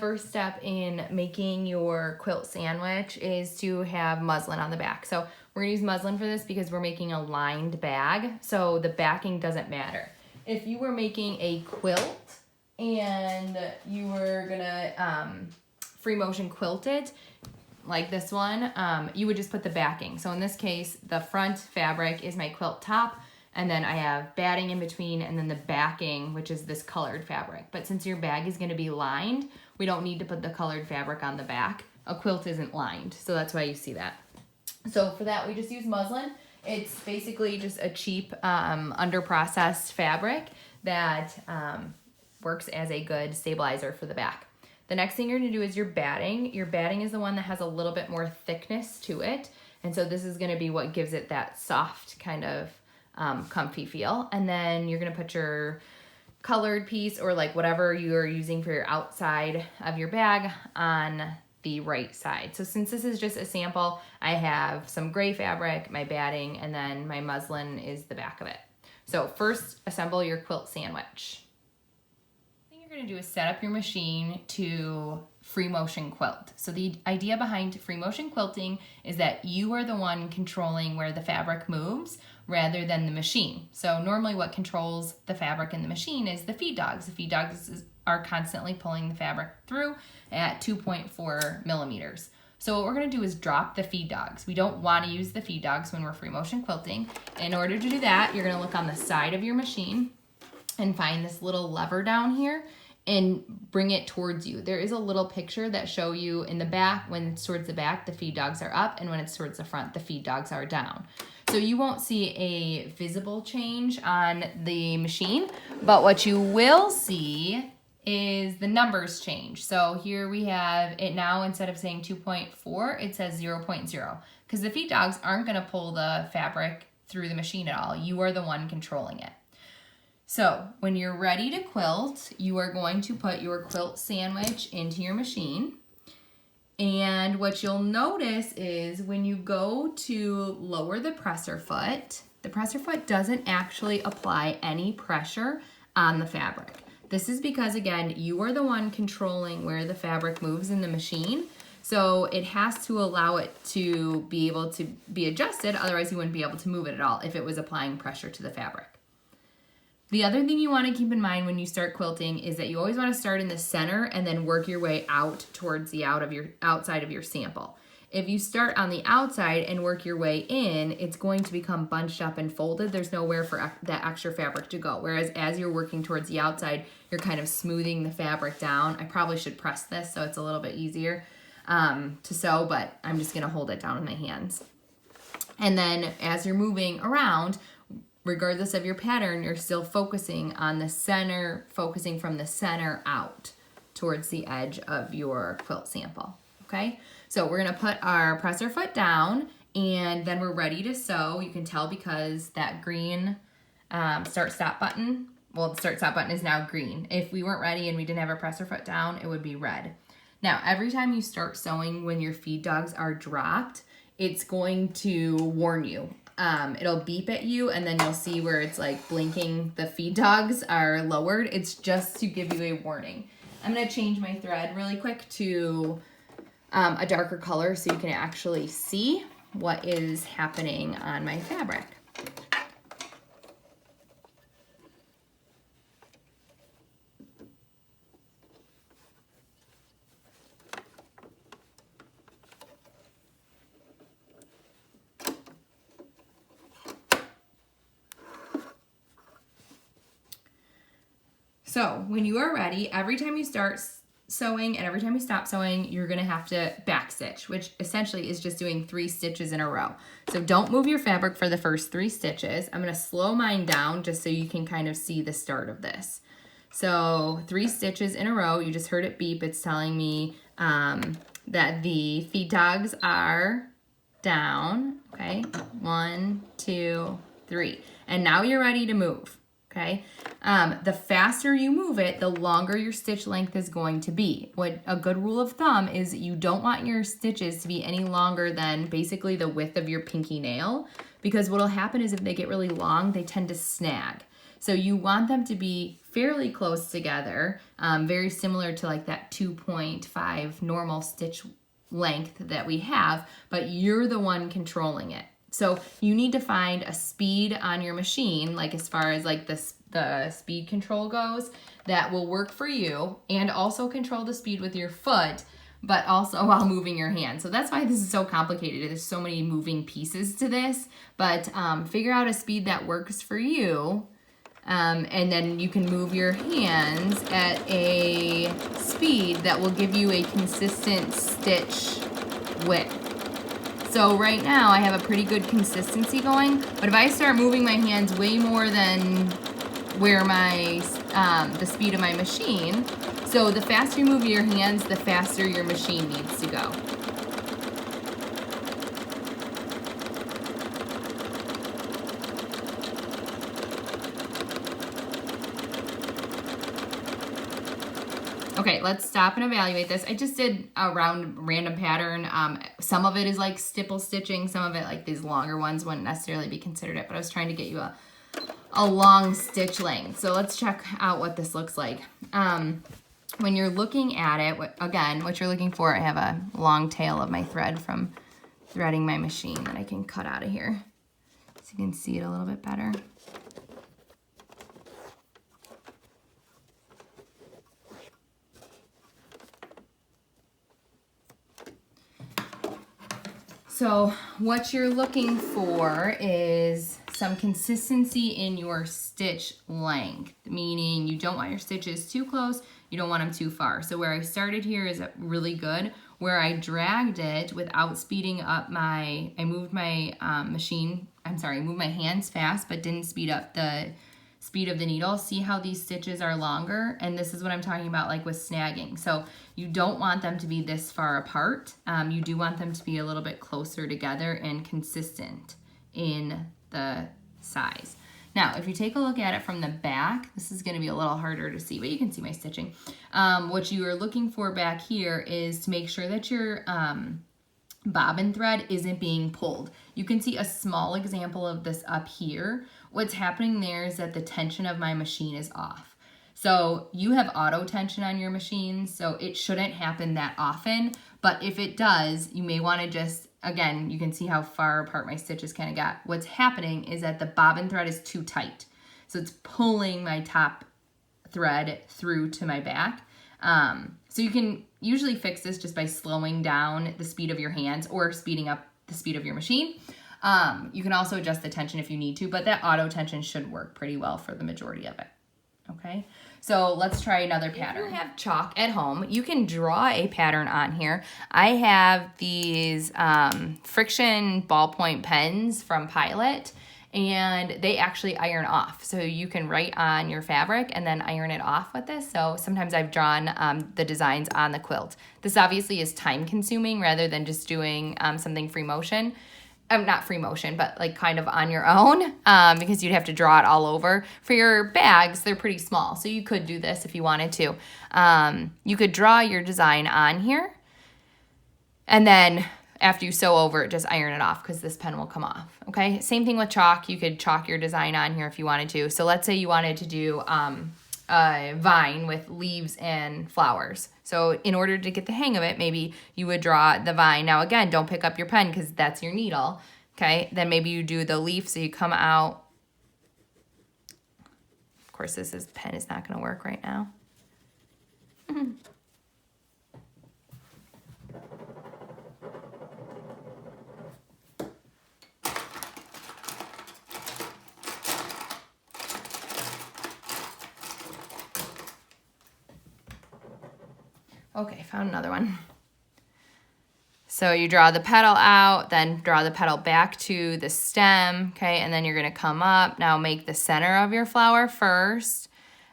first step in making your quilt sandwich is to have muslin on the back. So we're gonna use muslin for this because we're making a lined bag, so the backing doesn't matter. If you were making a quilt and you were gonna free motion quilt it, like this one, you would just put the backing. So in this case, the front fabric is my quilt top, and then I have batting in between, and then the backing, which is this colored fabric. But since your bag is gonna be lined, we don't need to put the colored fabric on the back. A quilt isn't lined, so that's why you see that. So for that, we just use muslin. It's basically just a cheap, under-processed fabric that works as a good stabilizer for the back. The next thing you're gonna do is your batting. Your batting is the one that has a little bit more thickness to it. And so this is gonna be what gives it that soft kind of comfy feel. And then you're gonna put your colored piece or like whatever you're using for your outside of your bag on the right side. So since this is just a sample, I have some gray fabric, my batting, and then my muslin is the back of it. So first, assemble your quilt sandwich. You're going to do is set up your machine to free motion quilt. So the idea behind free motion quilting is that you are the one controlling where the fabric moves rather than the machine. So normally what controls the fabric in the machine is the feed dogs. The feed dogs are constantly pulling the fabric through at 2.4 millimeters. So what we're going to do is drop the feed dogs. We don't want to use the feed dogs when we're free motion quilting. In order to do that, you're going to look on the side of your machine and find this little lever down here and bring it towards you. There is a little picture that show you in the back, when it's towards the back, the feed dogs are up, and when it's towards the front, the feed dogs are down. So you won't see a visible change on the machine, but what you will see is the numbers change. So here we have it now, instead of saying 2.4, it says 0.0, because the feed dogs aren't gonna pull the fabric through the machine at all. You are the one controlling it. So when you're ready to quilt, you are going to put your quilt sandwich into your machine. And what you'll notice is when you go to lower the presser foot doesn't actually apply any pressure on the fabric. This is because, again, you are the one controlling where the fabric moves in the machine. So it has to allow it to be able to be adjusted, otherwise you wouldn't be able to move it at all if it was applying pressure to the fabric. The other thing you want to keep in mind when you start quilting is that you always want to start in the center and then work your way out towards the outside of your sample. If you start on the outside and work your way in, it's going to become bunched up and folded. There's nowhere for that extra fabric to go. Whereas as you're working towards the outside, you're kind of smoothing the fabric down. I probably should press this so it's a little bit easier to sew, but I'm just going to hold it down in my hands. And then as you're moving around, regardless of your pattern, you're still focusing on the center, focusing from the center out towards the edge of your quilt sample, okay? So we're gonna put our presser foot down, and then we're ready to sew. You can tell because that green start-stop button, well, the start-stop button is now green. If we weren't ready and we didn't have our presser foot down, it would be red. Now, every time you start sewing when your feed dogs are dropped, it's going to warn you. It'll beep at you, and then you'll see where it's like blinking the feed dogs are lowered. It's just to give you a warning. I'm gonna change my thread really quick to a darker color so you can actually see what is happening on my fabric. So when you are ready, every time you start sewing and every time you stop sewing, you're gonna have to back stitch, which essentially is just doing 3 stitches in a row. So don't move your fabric for the first 3 stitches. I'm gonna slow mine down just so you can kind of see the start of this. So 3 stitches in a row, you just heard it beep. It's telling me that the feed dogs are down, okay? 1, 2, 3. And now you're ready to move. Okay, the faster you move it, the longer your stitch length is going to be. What a good rule of thumb is you don't want your stitches to be any longer than basically the width of your pinky nail, because what will happen is if they get really long, they tend to snag. So you want them to be fairly close together, very similar to like that 2.5 normal stitch length that we have, but you're the one controlling it. So you need to find a speed on your machine, like as far as like the speed control goes, that will work for you, and also control the speed with your foot, but also while moving your hand. So that's why this is so complicated. There's so many moving pieces to this, but figure out a speed that works for you. And then you can move your hands at a speed that will give you a consistent stitch width. So right now I have a pretty good consistency going, but if I start moving my hands way more than where my the speed of my machine, so the faster you move your hands, the faster your machine needs to go. Okay, let's stop and evaluate this. I just did a random pattern. Some of it is like stipple stitching. Some of it, like these longer ones, wouldn't necessarily be considered it, but I was trying to get you a long stitch length. So let's check out what this looks like. When you're looking at it, what you're looking for, I have a long tail of my thread from threading my machine that I can cut out of here so you can see it a little bit better. So what you're looking for is some consistency in your stitch length, meaning you don't want your stitches too close, you don't want them too far. So where I started here is really good. Where I dragged it without speeding up I moved my moved my hands fast, but didn't speed up the speed of the needle. See how these stitches are longer? And this is what I'm talking about, like with snagging. So you don't want them to be this far apart. You do want them to be a little bit closer together and consistent in the size. Now, if you take a look at it from the back, this is going to be a little harder to see, but you can see my stitching. What you are looking for back here is to make sure that your bobbin thread isn't being pulled. You can see a small example of this up here. What's happening there is that the tension of my machine is off. So you have auto tension on your machine, so it shouldn't happen that often, but if it does, you may want to just, again, you can see how far apart my stitches kind of got. What's happening is that the bobbin thread is too tight. So it's pulling my top thread through to my back. So you can usually fix this just by slowing down the speed of your hands or speeding up the speed of your machine. You can also adjust the tension if you need to, but that auto tension should work pretty well for the majority of it. Okay, so let's try another pattern. If you have chalk at home, you can draw a pattern on here. I have these friction ballpoint pens from Pilot, and they actually iron off. So you can write on your fabric and then iron it off with this. So sometimes I've drawn the designs on the quilt. This obviously is time consuming rather than just doing something free motion. Not free motion, but like kind of on your own, because you'd have to draw it all over. For your bags, they're pretty small, so you could do this if you wanted to. You could draw your design on here, and then after you sew over it, just iron it off because this pen will come off, okay? Same thing with chalk. You could chalk your design on here if you wanted to. So let's say you wanted to do a vine with leaves and flowers. So in order to get the hang of it, maybe you would draw the vine. Now again, don't pick up your pen because that's your needle, okay? Then maybe you do the leaf, so you come out. Of course, this pen is not gonna work right now. Okay, found another one. So you draw the petal out, then draw the petal back to the stem, okay? And then you're gonna come up. Now make the center of your flower first,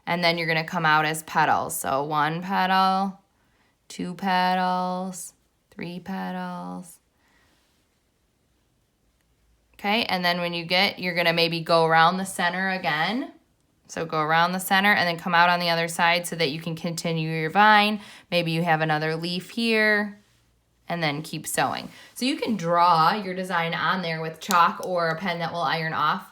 and then you're gonna come out as petals. So 1 petal, 2 petals, 3 petals. Okay, and then when you're gonna maybe go around the center again. So go around the center and then come out on the other side so that you can continue your vine. Maybe you have another leaf here, and then keep sewing. So you can draw your design on there with chalk or a pen that will iron off.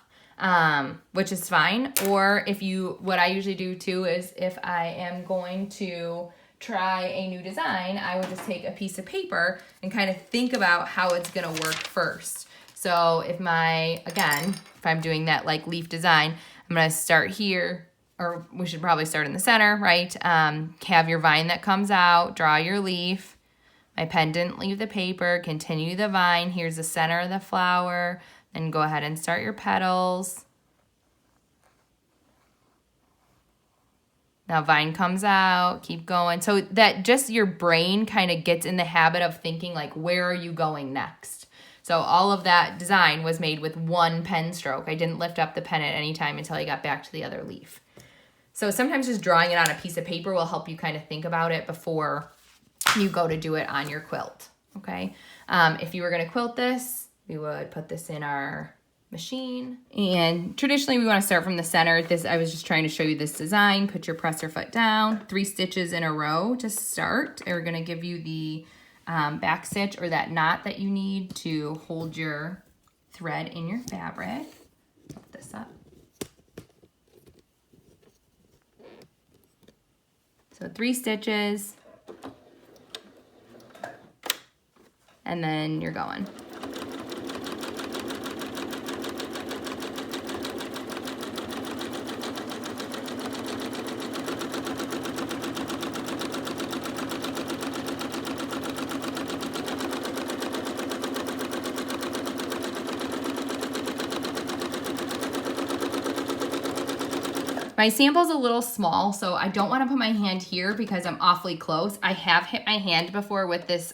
which is fine. Or if you, what I usually do too is if I am going to try a new design, I would just take a piece of paper and kind of think about how it's gonna work first. So if if I'm doing that like leaf design, I'm gonna start here, or we should probably start in the center, right? Have your vine that comes out, draw your leaf. My pen didn't leave the paper, continue the vine. Here's the center of the flower. Then go ahead and start your petals. Now vine comes out, keep going. So that just your brain kind of gets in the habit of thinking like, where are you going next? So all of that design was made with one pen stroke. I didn't lift up the pen at any time until I got back to the other leaf. So sometimes just drawing it on a piece of paper will help you kind of think about it before you go to do it on your quilt, okay? If you were gonna quilt this, we would put this in our machine. And traditionally we wanna start from the center. I was just trying to show you this design. Put your presser foot down, 3 stitches in a row to start. We're gonna give you the back stitch or that knot that you need to hold your thread in your fabric. Lift this up. So 3 stitches, and then you're going. My sample's a little small, so I don't want to put my hand here because I'm awfully close. I have hit my hand before with this,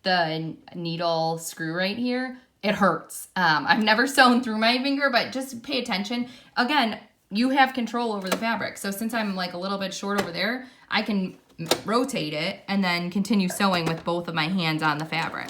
the needle screw right here. It hurts. I've never sewn through my finger, but just pay attention. Again, you have control over the fabric. So since I'm like a little bit short over there, I can rotate it and then continue sewing with both of my hands on the fabric.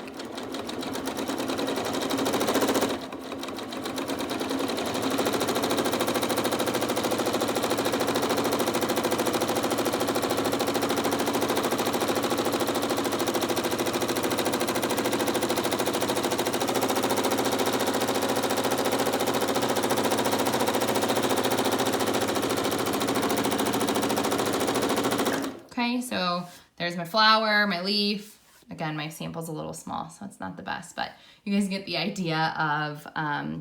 Okay, so there's my flower, my leaf. Again, my sample's a little small, so it's not the best, but you guys get the idea of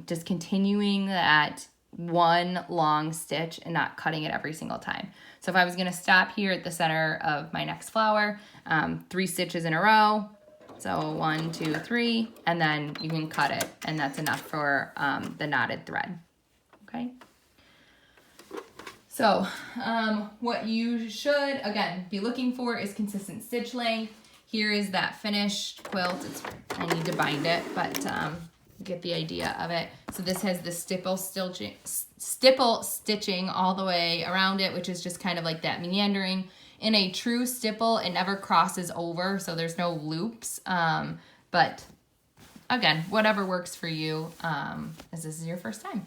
just continuing that one long stitch and not cutting it every single time. So if I was gonna stop here at the center of my next flower, 3 stitches in a row, so 1, 2, 3, and then you can cut it, and that's enough for the knotted thread, okay? So what you should, again, be looking for is consistent stitch length. Here is that finished quilt. I need to bind it, but you get the idea of it. So this has the stipple stitching all the way around it, which is just kind of like that meandering. In a true stipple, it never crosses over, so there's no loops. But again, whatever works for you, as this is your first time.